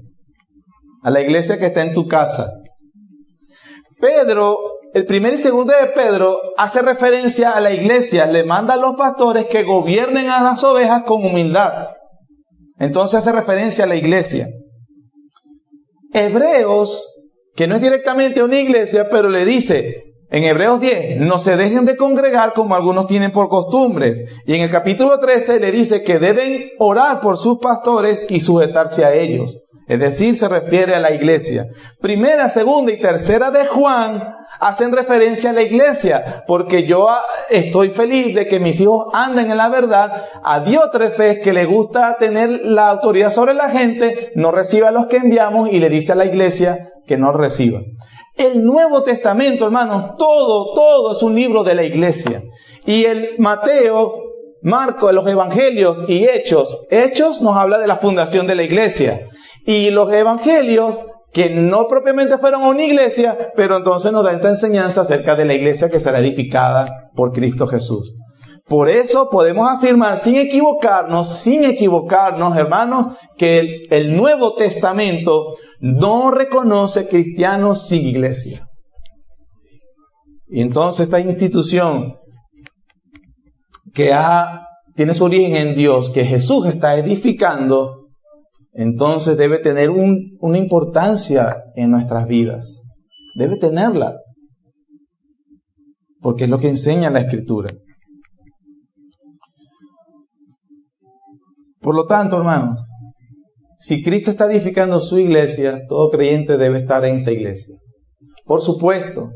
A la iglesia que está en tu casa. Pedro, el primer y segundo de Pedro, hace referencia a la iglesia. Le manda a los pastores que gobiernen a las ovejas con humildad. Entonces hace referencia a la iglesia. Hebreos, que no es directamente una iglesia, pero le dice... En Hebreos 10, no se dejen de congregar como algunos tienen por costumbres. Y en el capítulo 13 le dice que deben orar por sus pastores y sujetarse a ellos. Es decir, se refiere a la iglesia. Primera, segunda y tercera de Juan hacen referencia a la iglesia. Porque yo estoy feliz de que mis hijos anden en la verdad. A Diótrefes, que le gusta tener la autoridad sobre la gente, no reciba a los que enviamos y le dice a la iglesia que no reciba. El Nuevo Testamento, hermanos, todo es un libro de la iglesia. Y el Mateo, Marcos, los Evangelios y Hechos nos habla de la fundación de la iglesia. Y los Evangelios, que no propiamente fueron a una iglesia, pero entonces nos da esta enseñanza acerca de la iglesia que será edificada por Cristo Jesús. Por eso podemos afirmar sin equivocarnos, hermanos, que el Nuevo Testamento no reconoce cristianos sin iglesia. Y entonces esta institución que tiene su origen en Dios, que Jesús está edificando, entonces debe tener una importancia en nuestras vidas. Debe tenerla. Porque es lo que enseña la Escritura. Por lo tanto, hermanos, si Cristo está edificando su iglesia, todo creyente debe estar en esa iglesia. Por supuesto,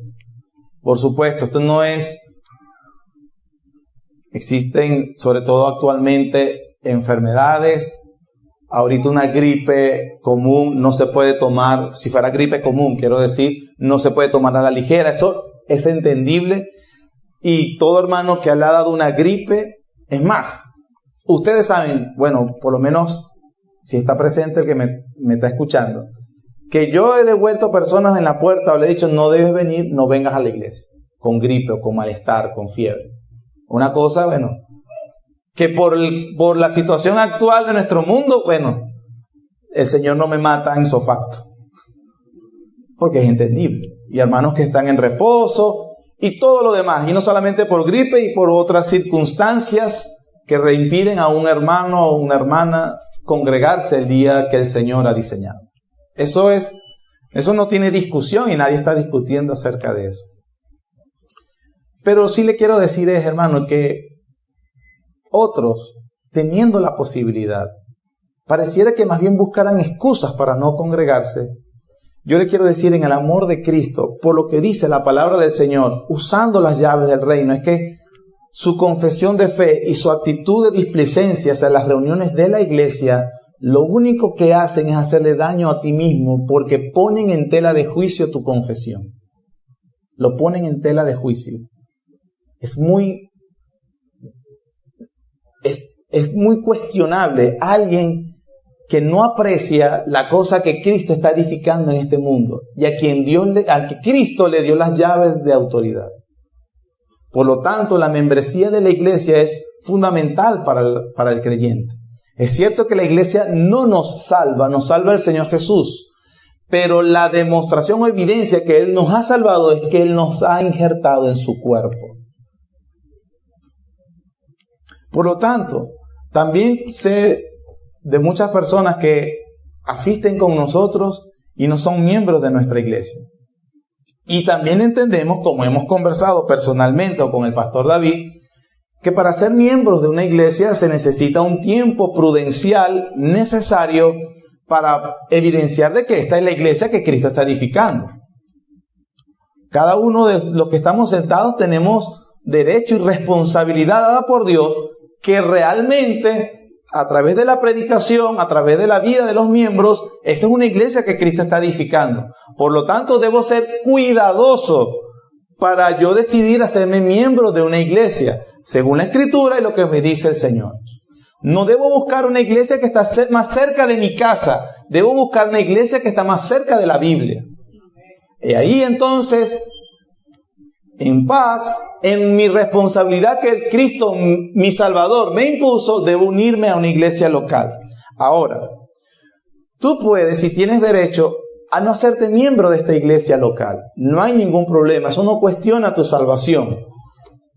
esto no es... Existen, sobre todo actualmente, enfermedades. Ahorita una gripe común no se puede tomar, si fuera gripe común, quiero decir, no se puede tomar a la ligera. Eso es entendible. Y todo hermano que le ha dado una gripe, es más, ustedes saben, bueno, por lo menos si está presente el que me está escuchando, que yo he devuelto personas en la puerta o le he dicho, no debes venir, no vengas a la iglesia, con gripe o con malestar, con fiebre. Una cosa, bueno, que por la situación actual de nuestro mundo, bueno, el Señor no me mata en sofacto, porque es entendible. Y hermanos que están en reposo y todo lo demás, y no solamente por gripe y por otras circunstancias que reimpiden a un hermano o una hermana congregarse el día que el Señor ha diseñado. Eso no tiene discusión y nadie está discutiendo acerca de eso. Pero sí le quiero decir, hermano, que otros, teniendo la posibilidad, pareciera que más bien buscaran excusas para no congregarse. Yo le quiero decir, en el amor de Cristo, por lo que dice la palabra del Señor, usando las llaves del reino, es que su confesión de fe y su actitud de displicencia hacia las reuniones de la iglesia, lo único que hacen es hacerle daño a ti mismo, porque ponen en tela de juicio tu confesión. Lo ponen en tela de juicio. Es muy cuestionable alguien que no aprecia la cosa que Cristo está edificando en este mundo y a que Cristo le dio las llaves de autoridad. Por lo tanto, la membresía de la iglesia es fundamental para el creyente. Es cierto que la iglesia no nos salva el Señor Jesús, pero la demostración o evidencia que Él nos ha salvado es que Él nos ha injertado en su cuerpo. Por lo tanto, también sé de muchas personas que asisten con nosotros y no son miembros de nuestra iglesia. Y también entendemos, como hemos conversado personalmente o con el pastor David, que para ser miembros de una iglesia se necesita un tiempo prudencial necesario para evidenciar de que esta es la iglesia que Cristo está edificando. Cada uno de los que estamos sentados tenemos derecho y responsabilidad dada por Dios que realmente, a través de la predicación, a través de la vida de los miembros, esta es una iglesia que Cristo está edificando. Por lo tanto, debo ser cuidadoso para yo decidir hacerme miembro de una iglesia, según la Escritura y lo que me dice el Señor. No debo buscar una iglesia que está más cerca de mi casa, debo buscar una iglesia que está más cerca de la Biblia. Y ahí entonces, en paz, en mi responsabilidad que el Cristo, mi Salvador, me impuso, debo unirme a una iglesia local. Ahora, tú puedes, si tienes derecho, a no hacerte miembro de esta iglesia local. No hay ningún problema, eso no cuestiona tu salvación.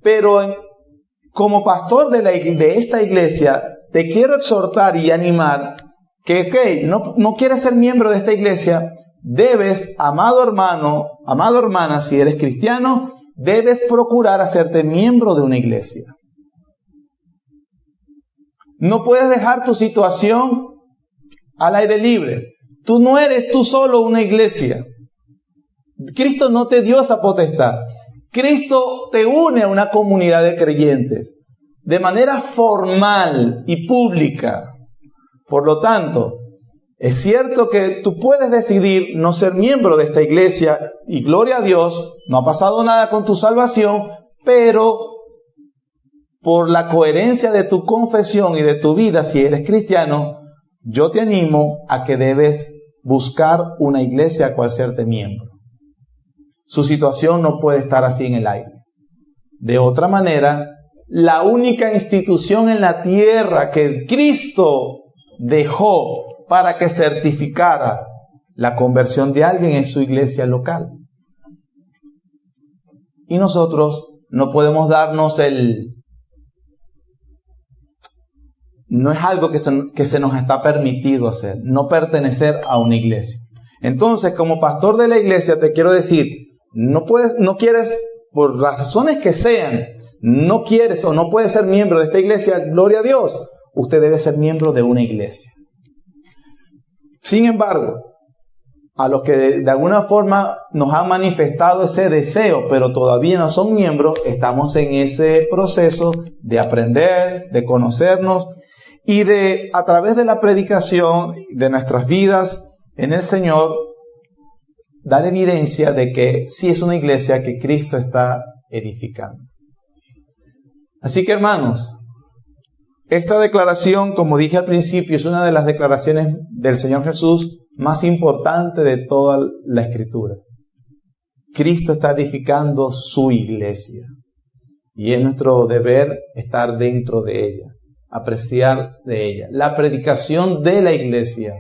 Pero como pastor de esta iglesia, te quiero exhortar y animar que, no quieres ser miembro de esta iglesia, debes, amado hermano, amada hermana, si eres cristiano, debes procurar hacerte miembro de una iglesia. No puedes dejar tu situación al aire libre. Tú no eres tú solo una iglesia. Cristo no te dio esa potestad. Cristo te une a una comunidad de creyentes de manera formal y pública. Por lo tanto, es cierto que tú puedes decidir no ser miembro de esta iglesia y gloria a Dios, no ha pasado nada con tu salvación, pero por la coherencia de tu confesión y de tu vida, si eres cristiano, yo te animo a que debes buscar una iglesia a cual serte miembro. Su situación no puede estar así en el aire. De otra manera, la única institución en la tierra que Cristo dejó para que certificara la conversión de alguien en su iglesia local. Y nosotros no podemos darnos no es algo que se nos está permitido hacer, no pertenecer a una iglesia. Entonces, como pastor de la iglesia, te quiero decir, no quieres, por las razones que sean, no quieres o no puedes ser miembro de esta iglesia, gloria a Dios, usted debe ser miembro de una iglesia. Sin embargo, a los que de alguna forma nos han manifestado ese deseo, pero todavía no son miembros, estamos en ese proceso de aprender, de conocernos y de, a través de la predicación de nuestras vidas en el Señor, dar evidencia de que sí es una iglesia que Cristo está edificando. Así que, hermanos, esta declaración, como dije al principio, es una de las declaraciones del Señor Jesús más importantes de toda la Escritura. Cristo está edificando su iglesia y es nuestro deber estar dentro de ella, apreciar de ella. La predicación de la iglesia,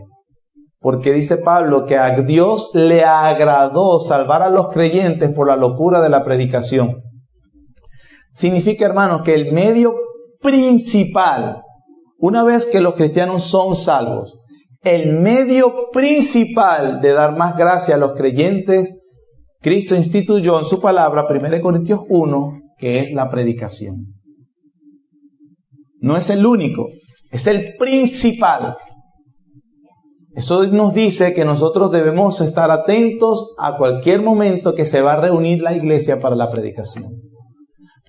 porque dice Pablo que a Dios le agradó salvar a los creyentes por la locura de la predicación. Significa, hermanos, que el medio principal, una vez que los cristianos son salvos, el medio principal de dar más gracia a los creyentes, Cristo instituyó en su palabra, 1 Corintios 1, que es la predicación. No es el único, es el principal. Eso nos dice que nosotros debemos estar atentos a cualquier momento que se va a reunir la iglesia para la predicación,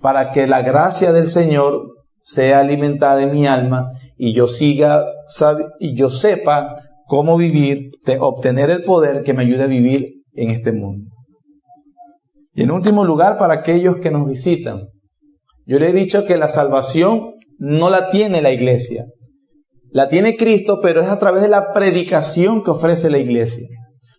para que la gracia del Señor sea alimentada en mi alma y yo sepa cómo vivir, obtener el poder que me ayude a vivir en este mundo. Y en último lugar, para aquellos que nos visitan, yo le he dicho que la salvación no la tiene la iglesia, la tiene Cristo, pero es a través de la predicación que ofrece la iglesia.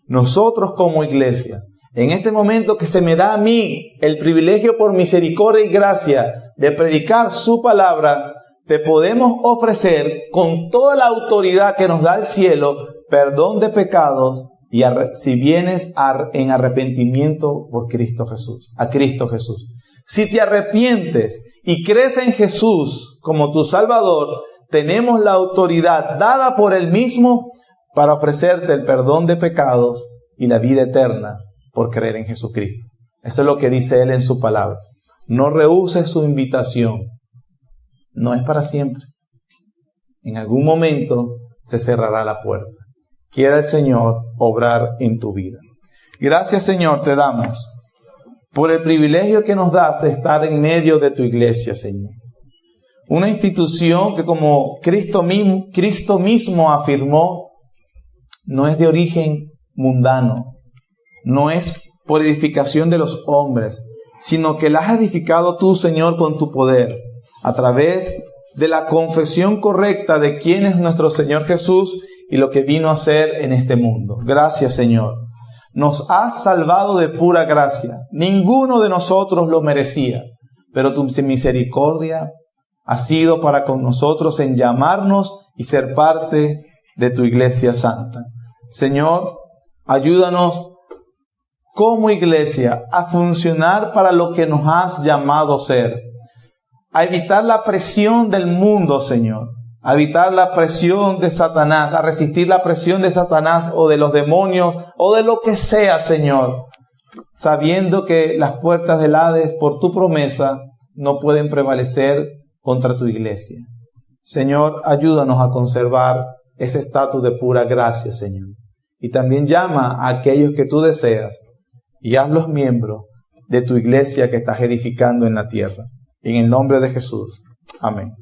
Nosotros como iglesia, en este momento que se me da a mí el privilegio por misericordia y gracia de predicar su palabra, te podemos ofrecer con toda la autoridad que nos da el cielo, perdón de pecados y si vienes en arrepentimiento por Cristo Jesús, a Cristo Jesús. Si te arrepientes y crees en Jesús como tu Salvador, tenemos la autoridad dada por Él mismo para ofrecerte el perdón de pecados y la vida eterna por creer en Jesucristo. Eso es lo que dice Él en su palabra. No rehuses su invitación. No es para siempre. En algún momento se cerrará la puerta. Quiera el Señor obrar en tu vida. Gracias, Señor, te damos por el privilegio que nos das de estar en medio de tu iglesia, Señor. Una institución que, como Cristo mismo afirmó, no es de origen mundano, no es por edificación de los hombres, sino que la has edificado tú, Señor, con tu poder, a través de la confesión correcta de quién es nuestro Señor Jesús y lo que vino a hacer en este mundo. Gracias, Señor. Nos has salvado de pura gracia. Ninguno de nosotros lo merecía, pero tu misericordia ha sido para con nosotros en llamarnos y ser parte de tu iglesia santa. Señor, ayúdanos como iglesia a funcionar para lo que nos has llamado a ser, a evitar la presión del mundo, Señor, a evitar la presión de Satanás, a resistir la presión de Satanás o de los demonios o de lo que sea, Señor, sabiendo que las puertas del Hades, por tu promesa, no pueden prevalecer contra tu iglesia. Señor, ayúdanos a conservar ese estatus de pura gracia, Señor. Y también llama a aquellos que tú deseas y hazlos miembros de tu iglesia que estás edificando en la tierra. En el nombre de Jesús. Amén.